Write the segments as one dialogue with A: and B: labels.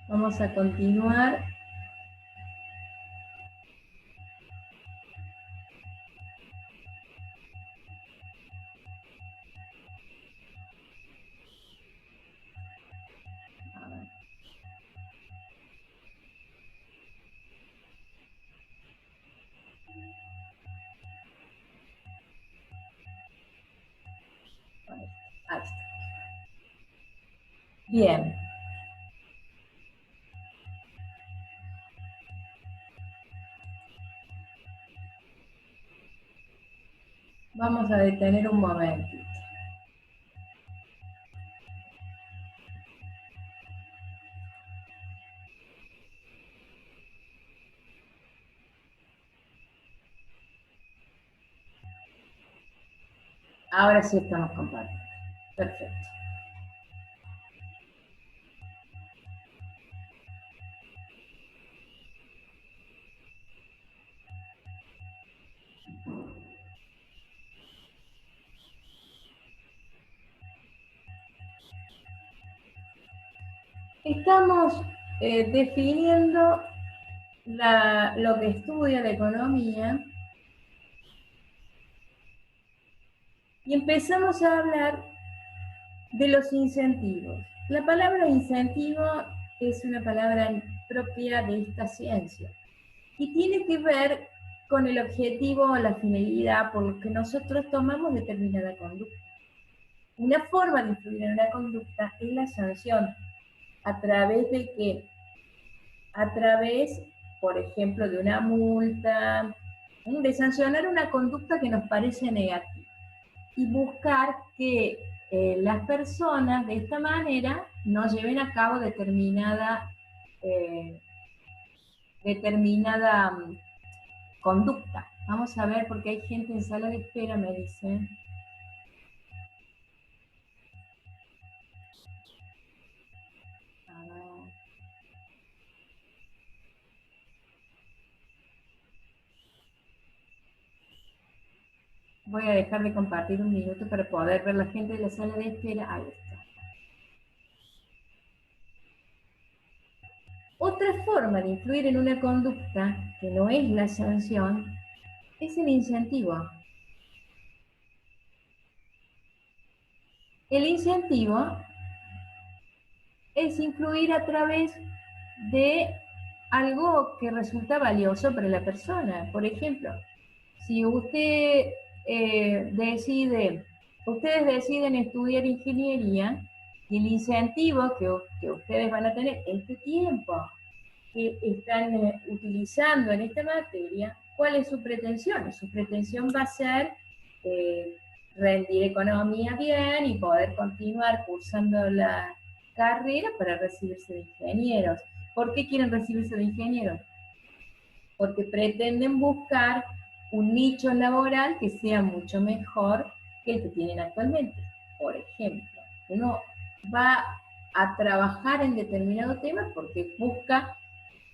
A: Vamos a continuar. A ver. Ahí está. Bien. Vamos a detener un momentito. Ahora sí estamos compartiendo. Perfecto. Estamos definiendo lo que estudia la economía y empezamos a hablar de los incentivos. La palabra incentivo es una palabra propia de esta ciencia y tiene que ver con el objetivo o la finalidad por lo que nosotros tomamos determinada conducta. Una forma de influir en una conducta es la sanción. ¿A través de qué? A través, por ejemplo, de una multa, de sancionar una conducta que nos parece negativa y buscar que las personas de esta manera no lleven a cabo eh, determinada conducta. Vamos a ver, porque hay gente en sala de espera, me dicen. A ver. Voy a dejar de compartir un minuto para poder ver la gente de la sala de espera. Ahí está. Otra forma de influir en una conducta que no es la sanción es el incentivo. El incentivo es influir a través de algo que resulta valioso para la persona. Por ejemplo, si ustedes deciden estudiar ingeniería y el incentivo que ustedes van a tener este tiempo que están utilizando en esta materia, ¿cuál es su pretensión? Su pretensión va a ser eh, rendir economía bien y poder continuar cursando la carrera para recibirse de ingenieros. ¿Por qué quieren recibirse de ingenieros? Porque pretenden buscar un nicho laboral que sea mucho mejor que el que tienen actualmente. Por ejemplo, uno va a trabajar en determinado tema porque busca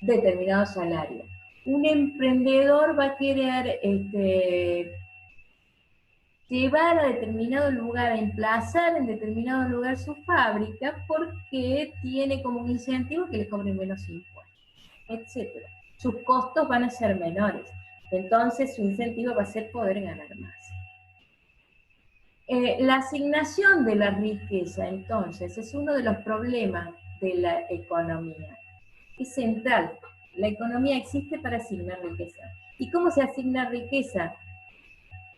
A: determinado salario. Un emprendedor va a querer llevar a determinado lugar, a emplazar en determinado lugar su fábrica porque tiene como un incentivo que le cobren menos impuestos, etc. Sus costos van a ser menores, entonces su incentivo va a ser poder ganar más. La asignación de la riqueza, entonces, es uno de los problemas de la economía. Es central. La economía existe para asignar riqueza. ¿Y cómo se asigna riqueza?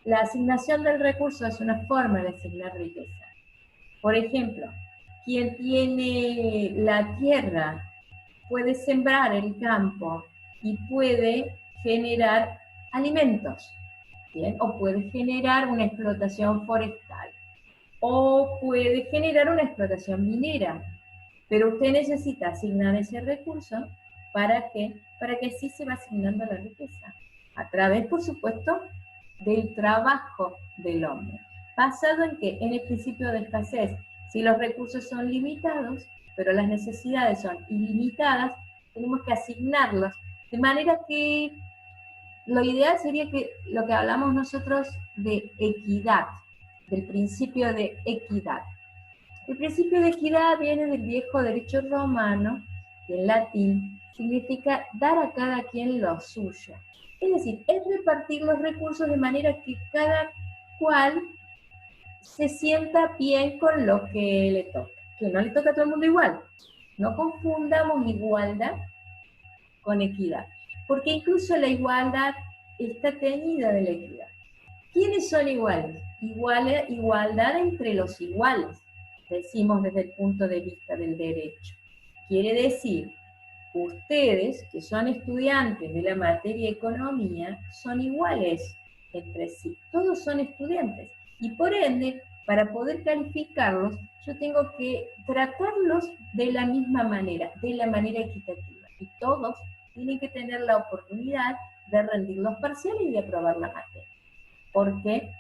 A: La asignación del recurso es una forma de asignar riqueza. Por ejemplo, quien tiene la tierra puede sembrar el campo y puede generar alimentos, ¿bien? O puede generar una explotación forestal, o puede generar una explotación minera. Pero usted necesita asignar ese recurso ¿para qué? Para que así se va asignando la riqueza. A través, por supuesto, del trabajo del hombre. Basado en que en el principio de escasez, si los recursos son limitados, pero las necesidades son ilimitadas, tenemos que asignarlos. De manera que lo ideal sería que lo que hablamos nosotros de equidad, del principio de equidad. El principio de equidad viene del viejo derecho romano que en latín significa dar a cada quien lo suyo. Es decir, es repartir los recursos de manera que cada cual se sienta bien con lo que le toca. Que no le toca a todo el mundo igual. No confundamos igualdad con equidad, porque incluso la igualdad está teñida de la equidad. ¿Quiénes son iguales? Igualdad entre los iguales, decimos desde el punto de vista del derecho. Quiere decir, ustedes que son estudiantes de la materia economía son iguales entre sí, todos son estudiantes y por ende, para poder calificarlos, yo tengo que tratarlos de la misma manera, de la manera equitativa, y todos tienen que tener la oportunidad de rendir los parciales y de aprobar la materia. ¿Por qué?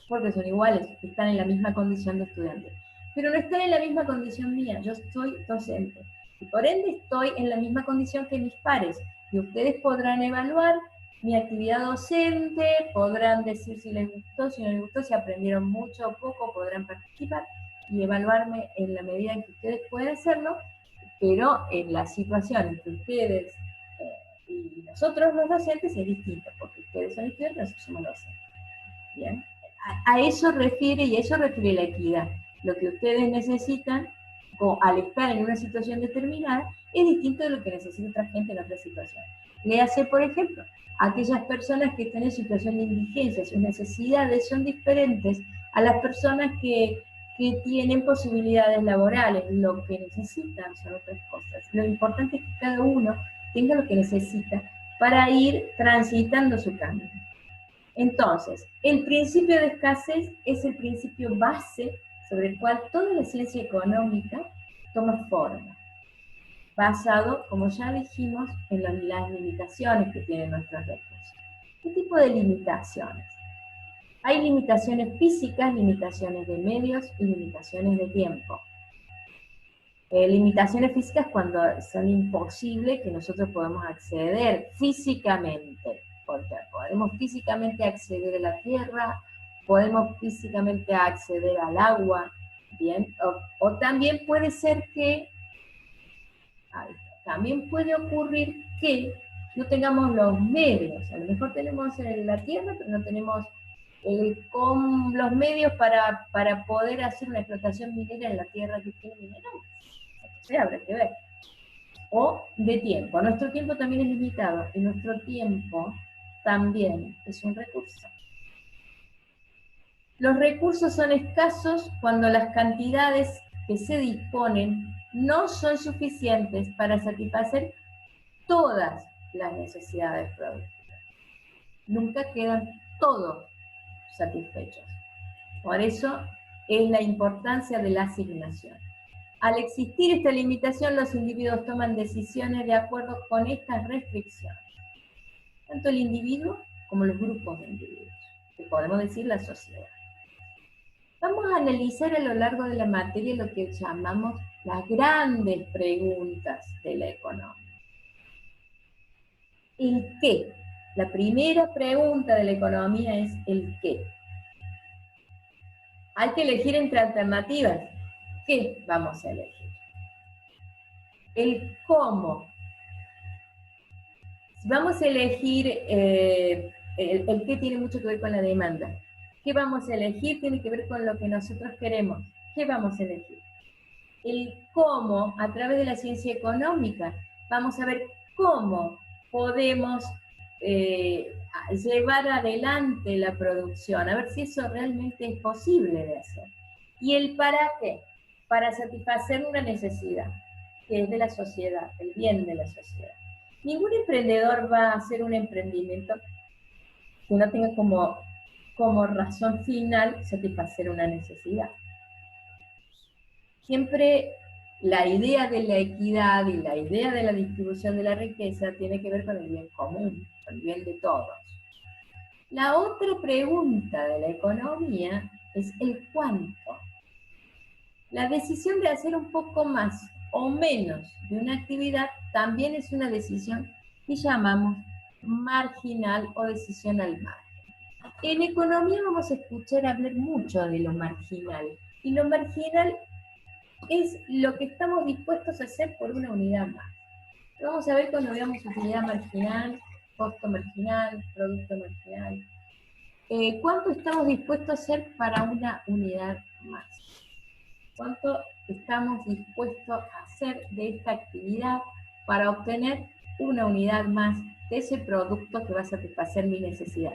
A: Porque son iguales, están en la misma condición de estudiantes. Pero no están en la misma condición mía, yo soy docente. Y por ende estoy en la misma condición que mis pares. Y ustedes podrán evaluar mi actividad docente, podrán decir si les gustó, si no les gustó, si aprendieron mucho o poco, podrán participar y evaluarme en la medida en que ustedes pueden hacerlo, pero en la situación entre ustedes y nosotros los docentes es distinto, porque ustedes son estudiantes, nosotros somos docentes. Bien. A eso refiere, y a eso refiere la equidad. Lo que ustedes necesitan, al estar en una situación determinada, es distinto de lo que necesita otra gente en otra situación. Le hace, por ejemplo, aquellas personas que están en situación de indigencia, sus necesidades son diferentes a las personas que tienen posibilidades laborales. Lo que necesitan son otras cosas. Lo importante es que cada uno tenga lo que necesita para ir transitando su camino. Entonces, el principio de escasez es el principio base sobre el cual toda la ciencia económica toma forma, basado, como ya dijimos, en las limitaciones que tienen nuestros recursos. ¿Qué tipo de limitaciones? Hay limitaciones físicas, limitaciones de medios y limitaciones de tiempo. Limitaciones físicas cuando son imposibles que nosotros podamos acceder físicamente, porque podemos físicamente acceder a la tierra, podemos físicamente acceder al agua, bien, o también puede ser que, también puede ocurrir que no tengamos los medios, a lo mejor tenemos la tierra, pero no tenemos los medios para poder hacer una explotación minera en la tierra que tiene minerales. Sí, habrá que ver. O de tiempo. Nuestro tiempo también es limitado y nuestro tiempo también es un recurso. Los recursos son escasos cuando las cantidades que se disponen no son suficientes para satisfacer todas las necesidades productivas. Nunca quedan todos satisfechos. Por eso es la importancia de la asignación. Al existir esta limitación, los individuos toman decisiones de acuerdo con estas restricciones. Tanto el individuo como los grupos de individuos, que podemos decir la sociedad. Vamos a analizar a lo largo de la materia lo que llamamos las grandes preguntas de la economía. ¿El qué? La primera pregunta de la economía es el qué. Hay que elegir entre alternativas. ¿Qué vamos a elegir? El cómo. Si vamos a elegir, el qué tiene mucho que ver con la demanda. ¿Qué vamos a elegir? Tiene que ver con lo que nosotros queremos. ¿Qué vamos a elegir? El cómo, a través de la ciencia económica, vamos a ver cómo podemos llevar adelante la producción, a ver si eso realmente es posible de hacer. ¿Y el para qué? Para satisfacer una necesidad, que es de la sociedad, el bien de la sociedad. Ningún emprendedor va a hacer un emprendimiento que no tenga como razón final satisfacer una necesidad. Siempre la idea de la equidad y la idea de la distribución de la riqueza tiene que ver con el bien común, con el bien de todos. La otra pregunta de la economía es el cuánto. La decisión de hacer un poco más o menos de una actividad también es una decisión que llamamos marginal o decisión al margen. En economía vamos a escuchar hablar mucho de lo marginal, y lo marginal es lo que estamos dispuestos a hacer por una unidad más. Lo vamos a ver cuando veamos utilidad marginal, costo marginal, producto marginal. ¿Cuánto estamos dispuestos a hacer para una unidad más? ¿Cuánto estamos dispuestos a hacer de esta actividad para obtener una unidad más de ese producto que va a satisfacer mi necesidad?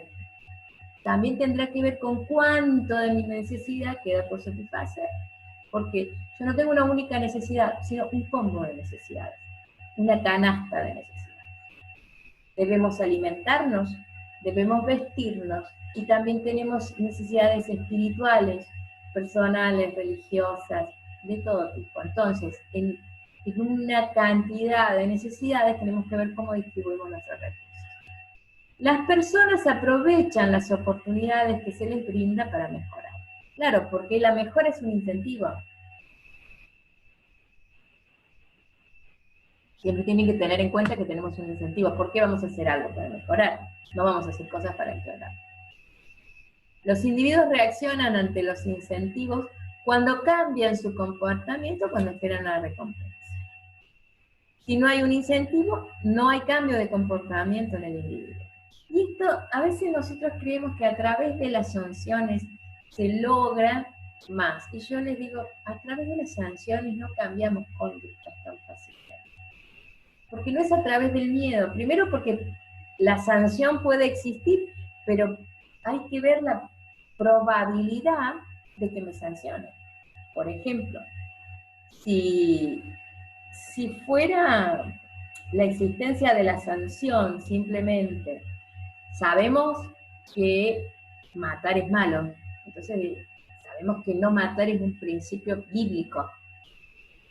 A: También tendrá que ver con cuánto de mi necesidad queda por satisfacer, porque yo no tengo una única necesidad, sino un combo de necesidades, una canasta de necesidades. Debemos alimentarnos, debemos vestirnos, y también tenemos necesidades espirituales, personales, religiosas, de todo tipo. Entonces, en una cantidad de necesidades tenemos que ver cómo distribuimos nuestros recursos. Las personas aprovechan las oportunidades que se les brinda para mejorar. Claro, porque la mejora es un incentivo. Siempre tienen que tener en cuenta que tenemos un incentivo. ¿Por qué vamos a hacer algo para mejorar? No vamos a hacer cosas para empeorar. Los individuos reaccionan ante los incentivos cuando cambian su comportamiento, cuando esperan la recompensa. Si no hay un incentivo, no hay cambio de comportamiento en el individuo. Y esto, a veces nosotros creemos que a través de las sanciones se logra más. Y yo les digo, a través de las sanciones no cambiamos conductas tan fácilmente. Porque no es a través del miedo. Primero porque la sanción puede existir, pero hay que ver la probabilidad de que me sancionen. Por ejemplo, si fuera la existencia de la sanción simplemente, sabemos que matar es malo, entonces sabemos que no matar es un principio bíblico.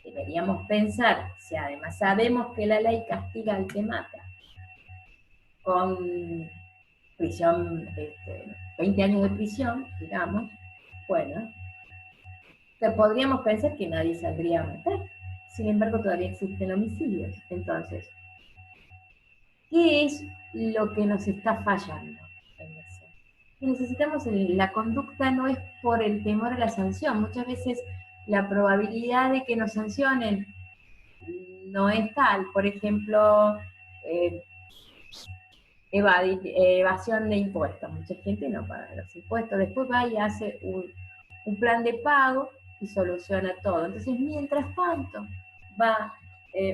A: Deberíamos pensar, si además sabemos que la ley castiga al que mata, con prisión, 20 años de prisión, digamos, bueno, podríamos pensar que nadie saldría a matar. Sin embargo, todavía existen homicidios. Entonces, ¿qué es lo que nos está fallando en eso? Y necesitamos, la conducta no es por el temor a la sanción. Muchas veces la probabilidad de que nos sancionen no es tal. Por ejemplo, evasión de impuestos. Mucha gente no paga los impuestos. Después va y hace un plan de pago y soluciona todo. Entonces, mientras tanto, va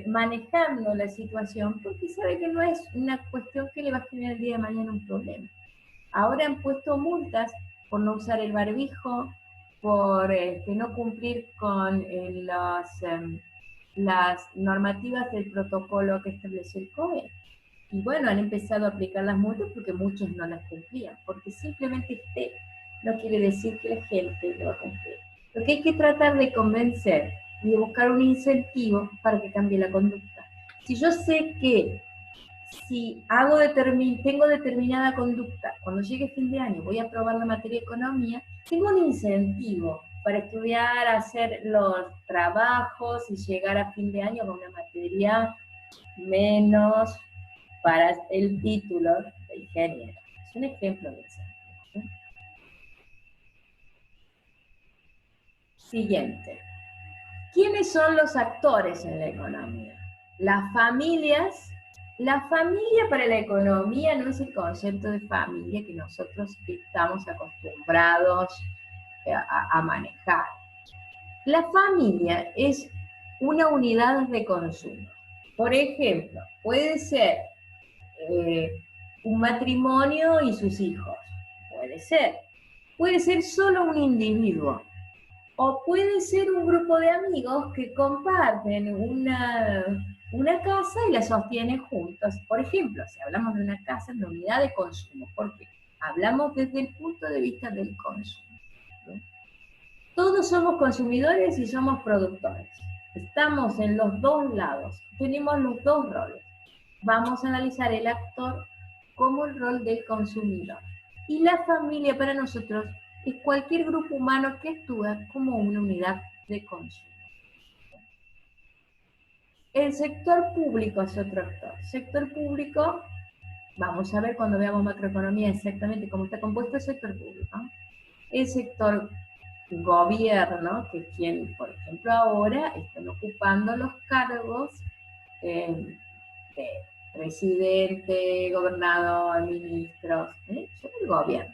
A: manejando la situación porque sabe que no es una cuestión que le va a generar el día de mañana un problema. Ahora han puesto multas por no usar el barbijo, por no cumplir con las normativas del protocolo que estableció el COE. Y bueno, han empezado a aplicar las multas porque muchos no las cumplían, porque simplemente no quiere decir que la gente lo va a cumplir. Lo que hay que tratar de convencer y de buscar un incentivo para que cambie la conducta. Si yo sé que si tengo determinada conducta, cuando llegue fin de año voy a aprobar la materia de economía, tengo un incentivo para estudiar, hacer los trabajos y llegar a fin de año con una materia menos para el título de ingeniero. Es un ejemplo de eso. Siguiente. ¿Quiénes son los actores en la economía? Las familias. La familia para la economía no es el concepto de familia que nosotros estamos acostumbrados a manejar. La familia es una unidad de consumo. Por ejemplo, puede ser un matrimonio y sus hijos. Puede ser solo un individuo. O puede ser un grupo de amigos que comparten una casa y la sostienen juntos. Por ejemplo, si hablamos de una casa, una unidad de consumo, porque hablamos desde el punto de vista del consumo, ¿no? Todos somos consumidores y somos productores. Estamos en los dos lados, tenemos los dos roles. Vamos a analizar el actor como el rol del consumidor. Y la familia para nosotros es cualquier grupo humano que actúa como una unidad de consumo. El sector público es otro actor. Sector público, vamos a ver cuando veamos macroeconomía exactamente cómo está compuesto el sector público. El sector gobierno, que es quien, por ejemplo, ahora están ocupando los cargos de presidente, gobernador, ministros, son el gobierno.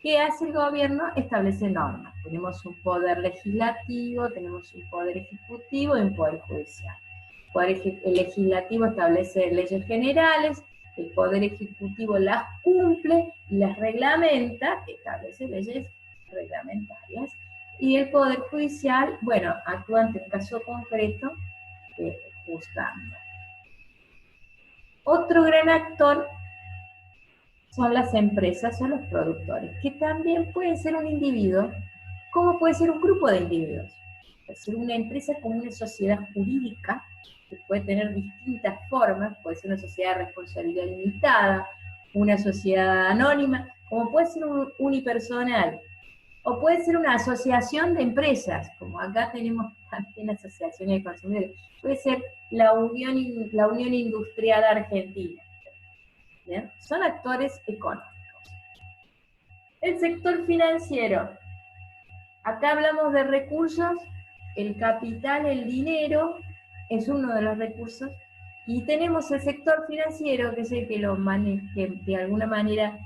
A: ¿Qué hace el gobierno? Establece normas. Tenemos un poder legislativo, tenemos un poder ejecutivo y un poder judicial. El legislativo establece leyes generales, el poder ejecutivo las cumple y las reglamenta, establece leyes reglamentarias, y el poder judicial, bueno, actúa ante el caso concreto, juzgando. Otro gran actor son las empresas o los productores, que también pueden ser un individuo, como puede ser un grupo de individuos. Puede ser una empresa como una sociedad jurídica, que puede tener distintas formas, puede ser una sociedad de responsabilidad limitada, una sociedad anónima, como puede ser un unipersonal, o puede ser una asociación de empresas, como acá tenemos también asociaciones de consumidores, puede ser la Unión Industrial Argentina. ¿Bien? Son actores económicos. El sector financiero. Acá hablamos de recursos, el capital, el dinero, es uno de los recursos, y tenemos el sector financiero, que es el que lo maneja, que de alguna manera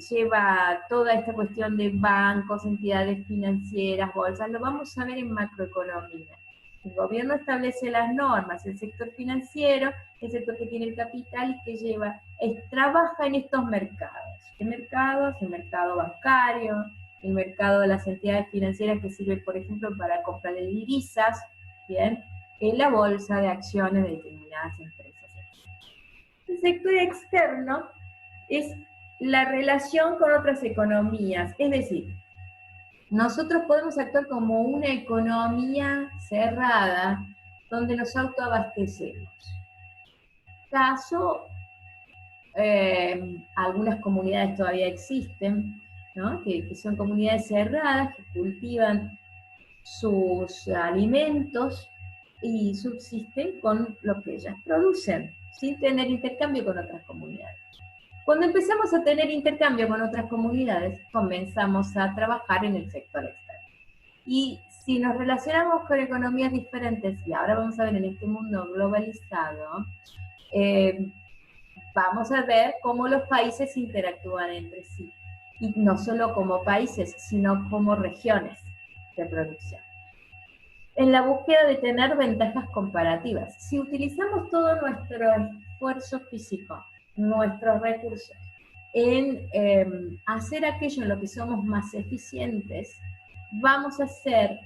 A: lleva toda esta cuestión de bancos, entidades financieras, bolsas, lo vamos a ver en macroeconomía. El gobierno establece las normas, el sector financiero, el sector que tiene el capital y que trabaja en estos mercados. ¿Qué mercados? El mercado bancario, el mercado de las entidades financieras que sirven, por ejemplo, para comprar divisas, ¿bien? En la bolsa de acciones de determinadas empresas. El sector externo es la relación con otras economías, es decir, nosotros podemos actuar como una economía cerrada donde nos autoabastecemos. Caso, algunas comunidades todavía existen, ¿no? que son comunidades cerradas que cultivan sus alimentos y subsisten con lo que ellas producen, sin tener intercambio con otras comunidades. Cuando empezamos a tener intercambio con otras comunidades, comenzamos a trabajar en el sector externo. Y si nos relacionamos con economías diferentes, y ahora vamos a ver en este mundo globalizado, vamos a ver cómo los países interactúan entre sí. Y no solo como países, sino como regiones de producción. En la búsqueda de tener ventajas comparativas. Si utilizamos todo nuestro esfuerzo físico, nuestros recursos, en hacer aquello en lo que somos más eficientes, vamos a ser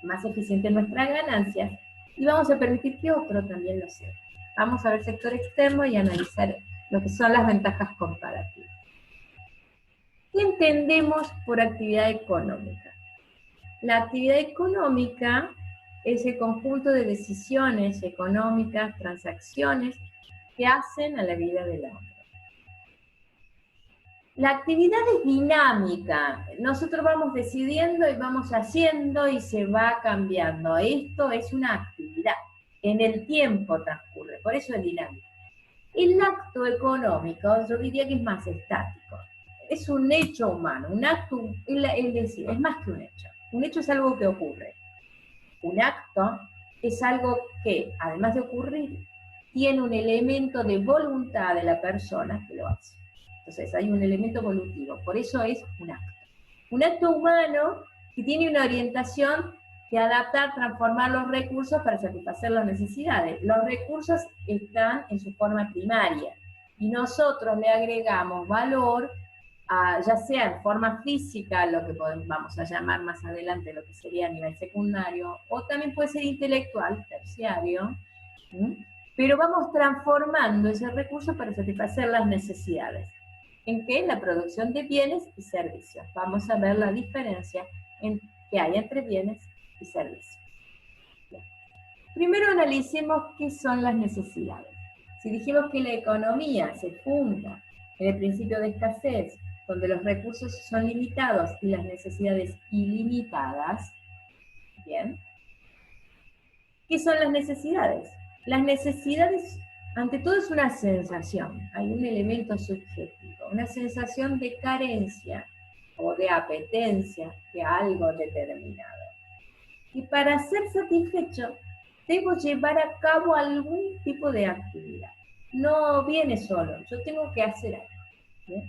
A: más eficientes en nuestras ganancias y vamos a permitir que otro también lo sea. Vamos a ver el sector externo y analizar lo que son las ventajas comparativas. ¿Qué entendemos por actividad económica? La actividad económica es el conjunto de decisiones económicas, transacciones que hacen a la vida del hombre. La actividad es dinámica, nosotros vamos decidiendo y vamos haciendo y se va cambiando. Esto es una actividad, en el tiempo transcurre, por eso es dinámica. El acto económico, yo diría que es más estático, es un hecho humano, un acto, es decir, es más que un hecho. Un hecho es algo que ocurre. Un acto es algo que, además de ocurrir, tiene un elemento de voluntad de la persona que lo hace. Entonces hay un elemento volutivo, por eso es un acto. Un acto humano que tiene una orientación de adaptar, transformar los recursos para satisfacer las necesidades. Los recursos están en su forma primaria y nosotros le agregamos valor, ya sea en forma física, lo que vamos a llamar más adelante lo que sería a nivel secundario, o también puede ser intelectual, terciario, pero vamos transformando ese recurso para satisfacer las necesidades. ¿En qué? En la producción de bienes y servicios. Vamos a ver la diferencia que hay entre bienes y servicios. Bien. Primero analicemos qué son las necesidades. Si dijimos que la economía se funda en el principio de escasez, donde los recursos son limitados y las necesidades ilimitadas, bien. ¿Qué son las necesidades? Las necesidades, ante todo, es una sensación, hay un elemento subjetivo, una sensación de carencia o de apetencia de algo determinado. Y para ser satisfecho, debo llevar a cabo algún tipo de actividad. No viene solo, yo tengo que hacer algo. ¿Bien?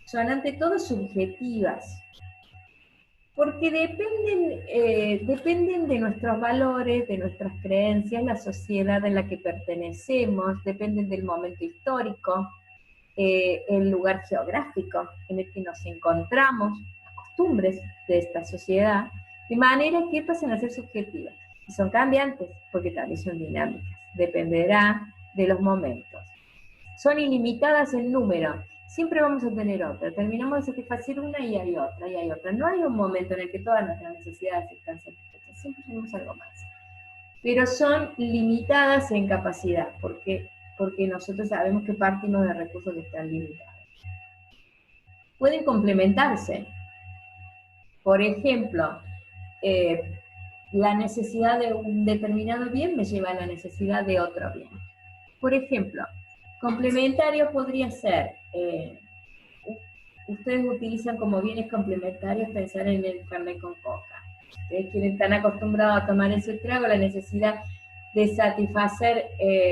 A: Son ante todo subjetivas, porque dependen de nuestros valores, de nuestras creencias, la sociedad en la que pertenecemos, dependen del momento histórico, el lugar geográfico en el que nos encontramos, las costumbres de esta sociedad, de manera que pasan a ser subjetivas. Y son cambiantes, porque también son dinámicas, dependerá de los momentos. Son ilimitadas en número, siempre vamos a tener otra, terminamos de satisfacer una y hay otra, y hay otra. No hay un momento en el que todas nuestras necesidades están satisfechas, siempre tenemos algo más. Pero son limitadas en capacidad, porque nosotros sabemos que partimos de recursos que están limitados. Pueden complementarse. Por ejemplo, la necesidad de un determinado bien me lleva a la necesidad de otro bien. Por ejemplo, complementario podría ser, ustedes utilizan como bienes complementarios pensar en el Fernet con coca. Ustedes quienes están acostumbrados a tomar ese trago, la necesidad de satisfacer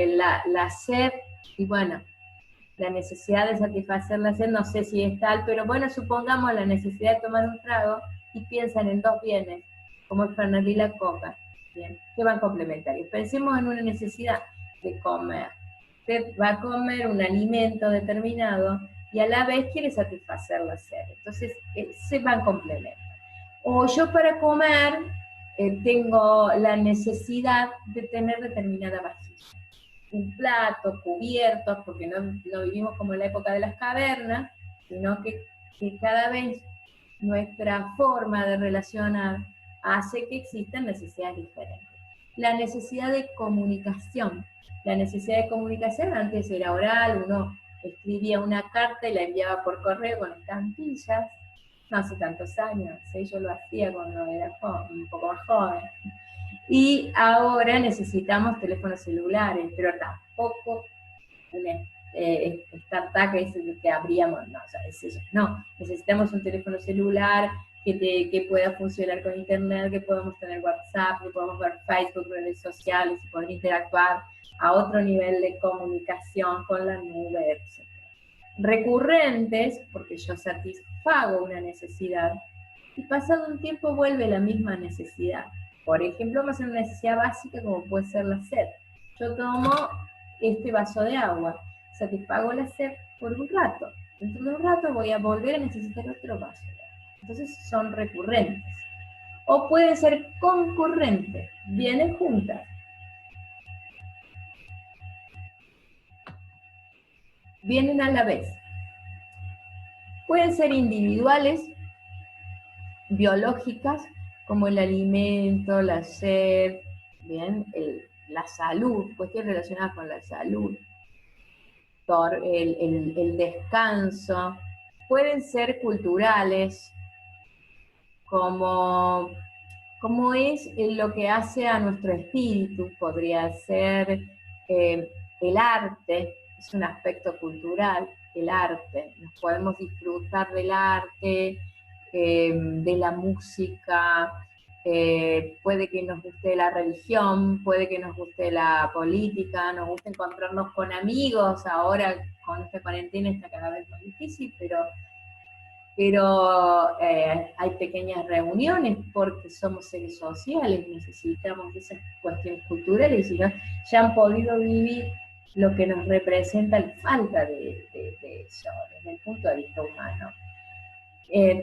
A: la sed, y bueno, la necesidad de satisfacer la sed, no sé si es tal, pero bueno, supongamos la necesidad de tomar un trago y piensan en dos bienes, como el Fernet y la coca, ¿bien? Que van complementarios. Pensemos en una necesidad de comer. Usted va a comer un alimento determinado y a la vez quiere satisfacer la sed. Entonces, se van complementando. O yo para comer tengo la necesidad de tener determinada vajilla. Un plato, cubiertos, porque no vivimos como en la época de las cavernas, sino que cada vez nuestra forma de relacionar hace que existan necesidades diferentes. La necesidad de comunicación. La necesidad de comunicación antes era oral, uno escribía una carta y la enviaba por correo con estampillas, no hace tantos años, ¿sí? Yo lo hacía cuando era joven, un poco más joven. Y ahora necesitamos teléfonos celulares, pero tampoco una startup que abríamos, no, o sea, no, necesitamos un teléfono celular que pueda funcionar con internet, que podamos tener WhatsApp, que podamos ver Facebook, redes sociales, y poder interactuar a otro nivel de comunicación con la nube, etc. Recurrentes, porque yo satisfago una necesidad, y pasado un tiempo vuelve la misma necesidad. Por ejemplo, vamos a hacer una necesidad básica como puede ser la sed. Yo tomo este vaso de agua, satisfago la sed por un rato. Dentro de un rato voy a volver a necesitar otro vaso de agua. Entonces son recurrentes. O pueden ser concurrentes, vienen juntas. Vienen a la vez. Pueden ser individuales, biológicas, como el alimento, la sed, bien, la salud, cuestiones relacionadas con la salud, el descanso. Pueden ser culturales, como es lo que hace a nuestro espíritu, podría ser el arte, es un aspecto cultural, el arte, nos podemos disfrutar del arte, de la música, puede que nos guste la religión, puede que nos guste la política, nos gusta encontrarnos con amigos, ahora con esta cuarentena está cada vez más difícil, pero hay pequeñas reuniones porque somos seres sociales, necesitamos esas cuestiones culturales y ya han podido vivir lo que nos representa la falta de eso desde el punto de vista humano.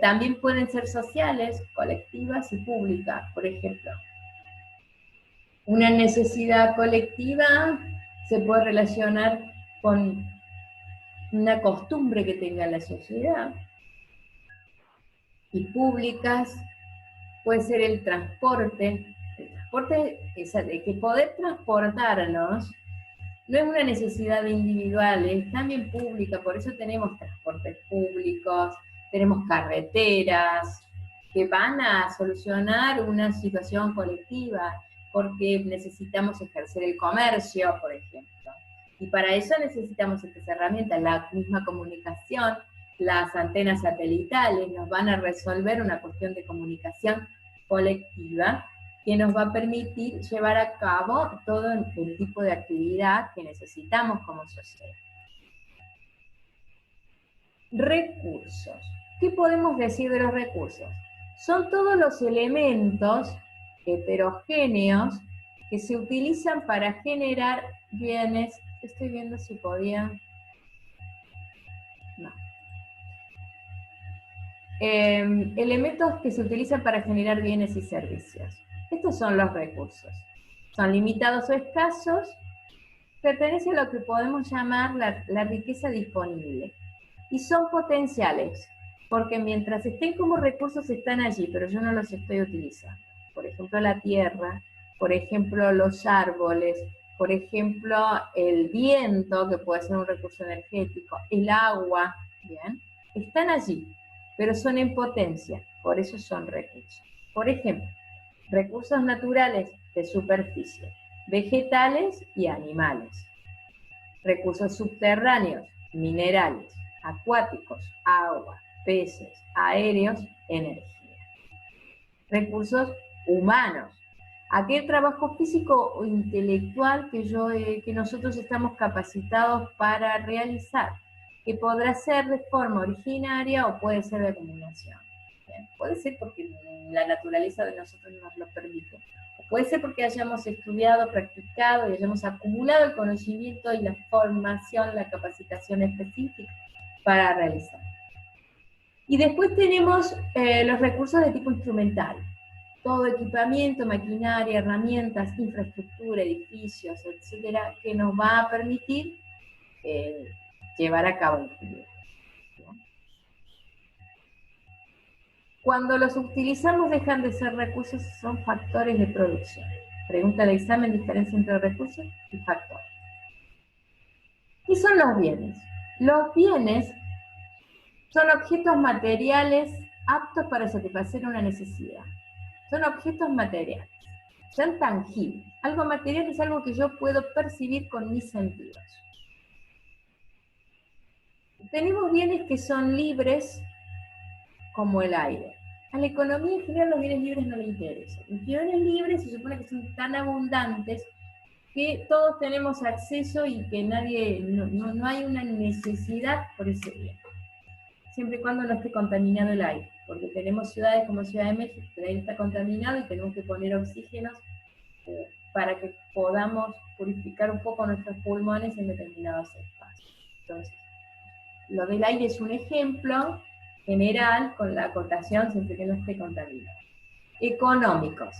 A: También pueden ser sociales, colectivas y públicas, por ejemplo. Una necesidad colectiva se puede relacionar con una costumbre que tenga la sociedad, y públicas puede ser el transporte. El transporte es de que poder transportarnos no es una necesidad individual, es también pública, por eso tenemos transportes públicos, tenemos carreteras que van a solucionar una situación colectiva, porque necesitamos ejercer el comercio, por ejemplo. Y para eso necesitamos estas herramientas, la misma comunicación, las antenas satelitales nos van a resolver una cuestión de comunicación colectiva que nos va a permitir llevar a cabo todo el tipo de actividad que necesitamos como sociedad. Recursos. ¿Qué podemos decir de los recursos? Son todos los elementos heterogéneos que se utilizan para generar bienes. Estoy viendo si podía... No. Elementos que se utilizan para generar bienes y servicios. Estos son los recursos. Son limitados o escasos, pertenecen a lo que podemos llamar la riqueza disponible. Y son potenciales, porque mientras estén como recursos están allí, pero yo no los estoy utilizando. Por ejemplo, la tierra, por ejemplo, los árboles, por ejemplo, el viento, que puede ser un recurso energético, el agua, ¿bien? Están allí, pero son en potencia, por eso son recursos. Por ejemplo, recursos naturales de superficie, vegetales y animales. Recursos subterráneos, minerales, acuáticos, agua, peces, aéreos, energía. Recursos humanos, aquel trabajo físico o intelectual que nosotros estamos capacitados para realizar, que podrá ser de forma originaria o puede ser de acumulación. Bien, puede ser porque la naturaleza de nosotros nos lo permite. Puede ser porque hayamos estudiado, practicado y hayamos acumulado el conocimiento y la formación, la capacitación específica para realizar. Y después tenemos los recursos de tipo instrumental. Todo equipamiento, maquinaria, herramientas, infraestructura, edificios, etcétera, que nos va a permitir llevar a cabo el estudio. Cuando los utilizamos dejan de ser recursos, son factores de producción. Pregunta del examen, diferencia entre recursos y factores. ¿Qué son los bienes? Los bienes son objetos materiales aptos para satisfacer una necesidad. Son objetos materiales, son tangibles. Algo material es algo que yo puedo percibir con mis sentidos. Tenemos bienes que son libres, como el aire. A la economía en general los bienes libres no le interesan. Los bienes libres se supone que son tan abundantes que todos tenemos acceso y que no hay una necesidad por ese bien. Siempre y cuando no esté contaminado el aire, porque tenemos ciudades como Ciudad de México, que el aire está contaminado y tenemos que poner oxígenos para que podamos purificar un poco nuestros pulmones en determinados espacios. Entonces, lo del aire es un ejemplo general, con la acotación siempre que no esté contaminado. Económicos.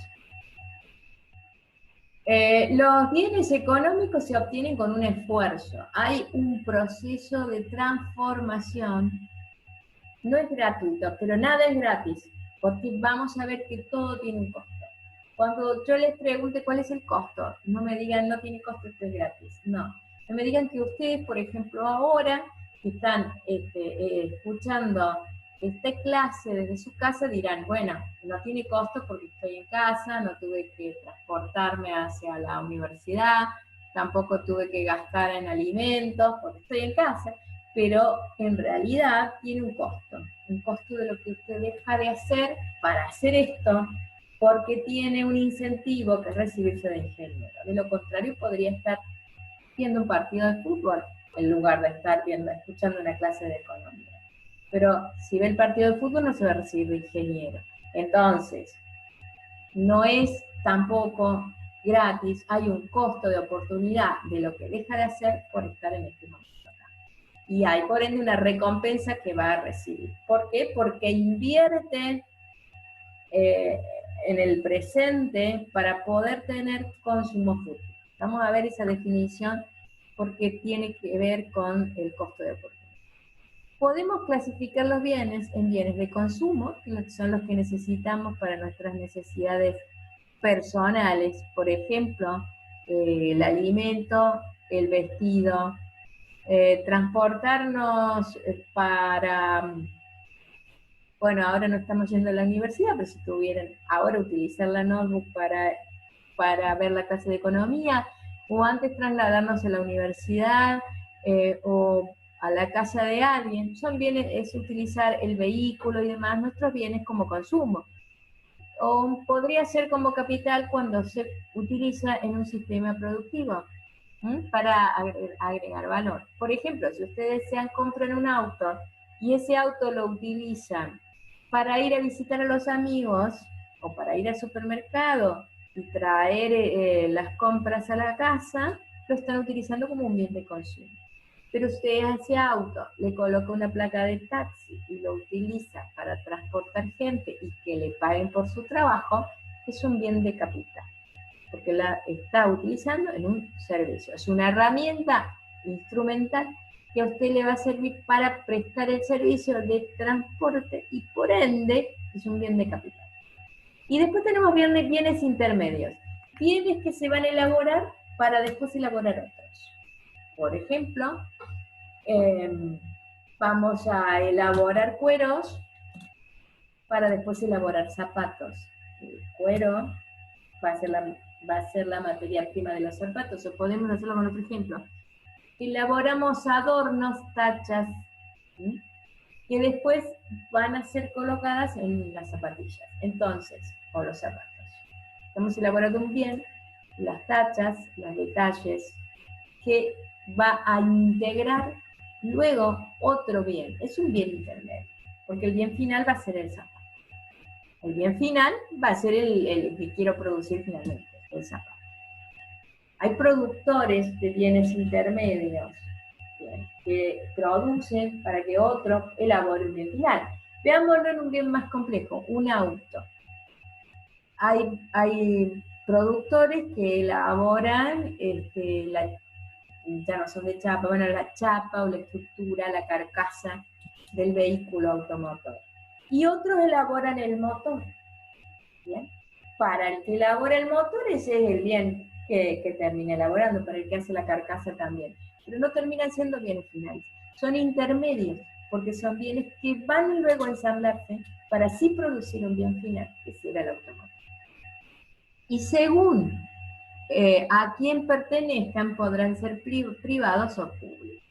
A: Los bienes económicos se obtienen con un esfuerzo. Hay un proceso de transformación. No es gratuito, pero nada es gratis, porque vamos a ver que todo tiene un costo. Cuando yo les pregunte cuál es el costo, no me digan no tiene costo, esto es gratis. No me digan que ustedes, por ejemplo, ahora que están escuchando esta clase desde su casa, dirán, bueno, no tiene costo porque estoy en casa, no tuve que transportarme hacia la universidad, tampoco tuve que gastar en alimentos porque estoy en casa, pero en realidad tiene un costo de lo que usted deja de hacer para hacer esto, porque tiene un incentivo que es recibirse de ingeniero. De lo contrario, podría estar viendo un partido de fútbol en lugar de estar escuchando una clase de economía. Pero si ve el partido de fútbol no se va a recibir de ingeniero. Entonces, no es tampoco gratis, hay un costo de oportunidad de lo que deja de hacer por estar en este momento acá. Y hay por ende una recompensa que va a recibir. ¿Por qué? Porque invierte en el presente para poder tener consumo futuro. Vamos a ver esa definición porque tiene que ver con el costo de oportunidad. Podemos clasificar los bienes en bienes de consumo, que son los que necesitamos para nuestras necesidades personales, por ejemplo, el alimento, el vestido, transportarnos para... Bueno, ahora no estamos yendo a la universidad, pero si tuvieran ahora utilizar la notebook para ver la clase de economía, o antes trasladarnos a la universidad, o a la casa de alguien, son bienes, es utilizar el vehículo y demás, nuestros bienes como consumo. O podría ser como capital cuando se utiliza en un sistema productivo para agregar valor. Por ejemplo, si ustedes compran un auto y ese auto lo utilizan para ir a visitar a los amigos o para ir al supermercado y traer las compras a la casa, lo están utilizando como un bien de consumo. Pero usted a ese auto le coloca una placa de taxi y lo utiliza para transportar gente y que le paguen por su trabajo, es un bien de capital, porque la está utilizando en un servicio. Es una herramienta instrumental que a usted le va a servir para prestar el servicio de transporte y por ende es un bien de capital. Y después tenemos bienes intermedios, bienes que se van a elaborar para después elaborar otros. Por ejemplo, vamos a elaborar cueros para después elaborar zapatos. El cuero va a ser la materia prima de los zapatos, o podemos hacerlo con otro ejemplo. Elaboramos adornos, tachas, que después van a ser colocadas en las zapatillas, entonces, o los zapatos. Estamos elaborando un bien, las tachas, los detalles, que va a integrar luego otro bien. Es un bien intermedio, porque el bien final va a ser el zapato. El bien final va a ser el que quiero producir finalmente, el zapato. Hay productores de bienes intermedios que producen para que otro elabore un bien final. Veámoslo en un bien más complejo, un auto. Hay productores que elaboran ya no son de chapa, bueno, la chapa o la estructura, la carcasa del vehículo automotor. Y otros elaboran el motor. ¿Bien? Para el que elabora el motor, ese es el bien que termina elaborando, para el que hace la carcasa también. Pero no terminan siendo bienes finales. Son intermedios, porque son bienes que van luego a ensamblarse para así producir un bien final, que será el automóvil. Y según a quién pertenezcan, podrán ser privados o públicos.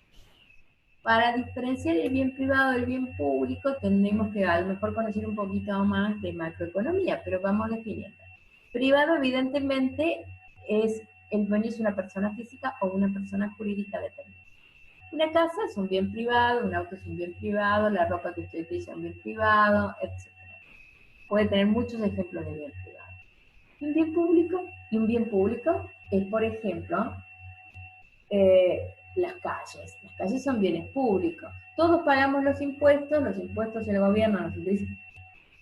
A: Para diferenciar el bien privado del bien público, tendremos que a lo mejor conocer un poquito más de macroeconomía, pero vamos definiendo. Privado, evidentemente, el dueño es una persona física o una persona jurídica determinada. Una casa es un bien privado, un auto es un bien privado, la ropa que usted utiliza es un bien privado, etc. Puede tener muchos ejemplos de bien privado. Un bien público, y un bien público es, por ejemplo, las calles. Las calles son bienes públicos. Todos pagamos los impuestos el gobierno nos utiliza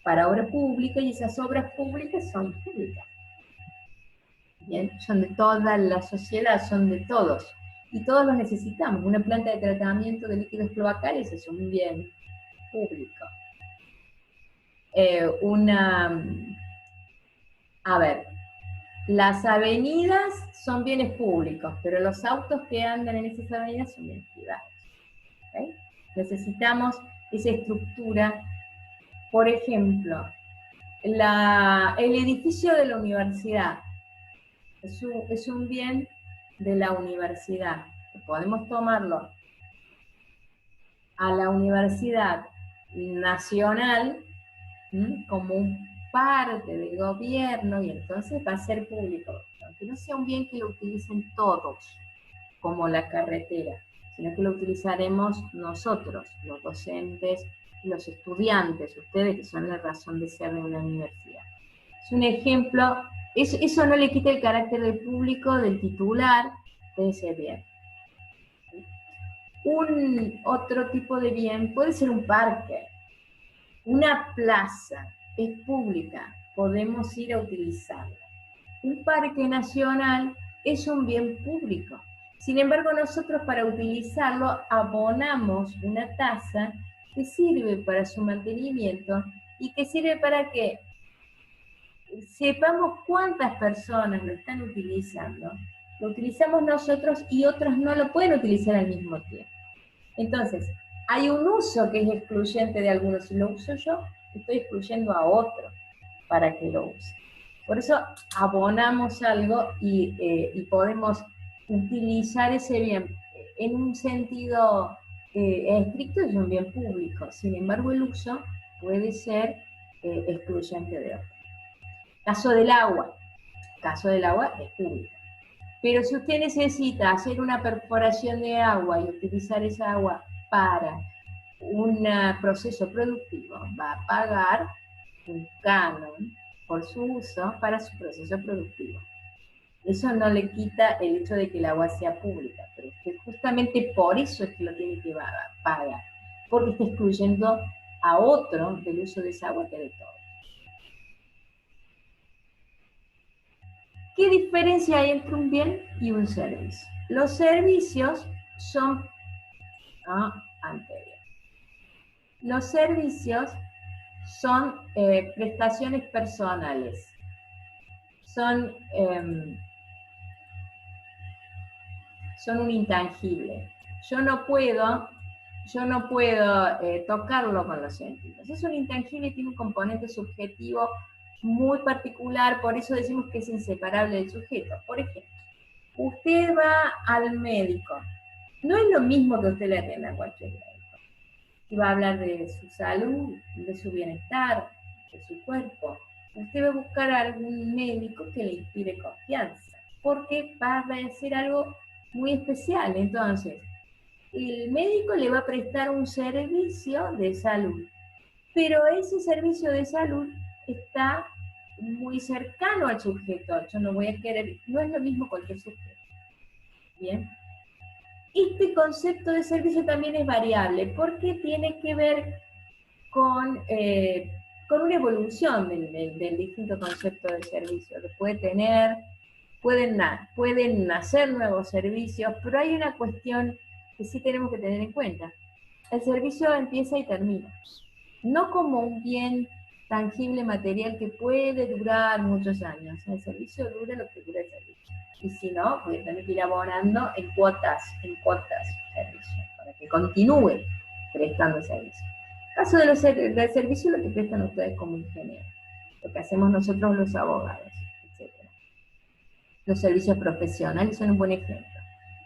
A: para obra pública y esas obras públicas son públicas. Bien, son de toda la sociedad, son de todos. Y todos los necesitamos. Una planta de tratamiento de líquidos cloacales es un bien público. Las avenidas son bienes públicos, pero los autos que andan en esas avenidas son bienes privados. ¿Okay? Necesitamos esa estructura. Por ejemplo, el edificio de la universidad es un bien de la universidad. Podemos tomarlo a la Universidad Nacional como parte del gobierno y entonces va a ser público. Aunque no sea un bien que lo utilicen todos, como la carretera, sino que lo utilizaremos nosotros, los docentes, los estudiantes, ustedes que son la razón de ser de una universidad. Es un ejemplo, eso no le quita el carácter del público, del titular de ese bien. Un otro tipo de bien puede ser un parque, una plaza, es pública, podemos ir a utilizarla. Un parque nacional es un bien público. Sin embargo, nosotros para utilizarlo abonamos una tasa que sirve para su mantenimiento y que sirve para que sepamos cuántas personas lo están utilizando. Lo utilizamos nosotros y otros no lo pueden utilizar al mismo tiempo. Entonces, hay un uso que es excluyente de algunos. Si lo uso yo, estoy excluyendo a otro para que lo use. Por eso abonamos algo y podemos utilizar ese bien en un sentido es estricto, es un bien público. Sin embargo, el uso puede ser excluyente de otro. Caso del agua. Caso del agua es público. Pero si usted necesita hacer una perforación de agua y utilizar esa agua para un proceso productivo, va a pagar un canon por su uso para su proceso productivo. Eso no le quita el hecho de que el agua sea pública, pero usted justamente por eso es que lo tiene que pagar, porque está excluyendo a otro del uso de esa agua que de todo. ¿Qué diferencia hay entre un bien y un servicio? Los servicios son anterior. Los servicios son prestaciones personales, son un intangible. Yo no puedo tocarlo con los sentidos. Es un intangible y tiene un componente subjetivo muy particular, por eso decimos que es inseparable del sujeto. Por ejemplo, usted va al médico, no es lo mismo que usted le atienda a cualquier médico. Y va a hablar de su salud, de su bienestar, de su cuerpo. Usted va a buscar a algún médico que le inspire confianza, porque va a hacer algo muy especial. Entonces, el médico le va a prestar un servicio de salud, pero ese servicio de salud está muy cercano al sujeto. Yo no voy a querer, no es lo mismo cualquier sujeto. Bien. Este concepto de servicio también es variable porque tiene que ver con una evolución del distinto concepto de servicio que puede tener. Pueden nacer nuevos servicios, pero hay una cuestión que sí tenemos que tener en cuenta. El servicio empieza y termina. No como un bien tangible, material, que puede durar muchos años. El servicio dura lo que dura el servicio. Y si no, voy a tener que ir abonando en cuotas servicio, para que continúe prestando servicio. En caso del servicio, lo que prestan ustedes como ingenieros, lo que hacemos nosotros los abogados, etc. Los servicios profesionales son un buen ejemplo.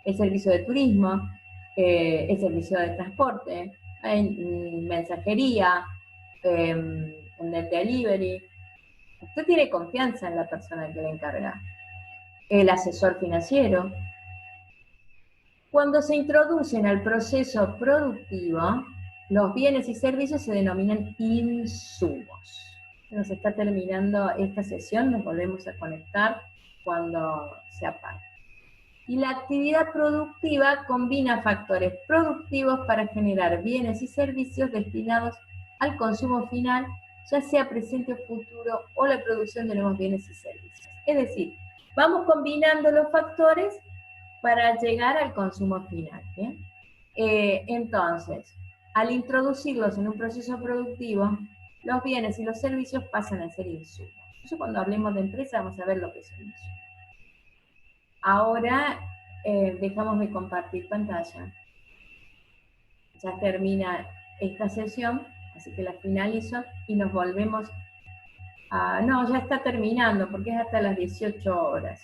A: El servicio de turismo, el servicio de transporte, mensajería, en el delivery. Usted tiene confianza en la persona que le encarga. El asesor financiero. Cuando se introducen al proceso productivo, los bienes y servicios se denominan insumos. Nos está terminando esta sesión, nos volvemos a conectar cuando se apague. Y la actividad productiva combina factores productivos para generar bienes y servicios destinados al consumo final, ya sea presente o futuro, o la producción de nuevos bienes y servicios. Es decir, vamos combinando los factores para llegar al consumo final. ¿Bien? Entonces, al introducirlos en un proceso productivo, los bienes y los servicios pasan a ser insumos. Entonces, cuando hablemos de empresa, vamos a ver lo que es un insumo. Ahora dejamos de compartir pantalla. Ya termina esta sesión, así que la finalizo y nos volvemos a... No, ya está terminando porque es hasta las 18 horas.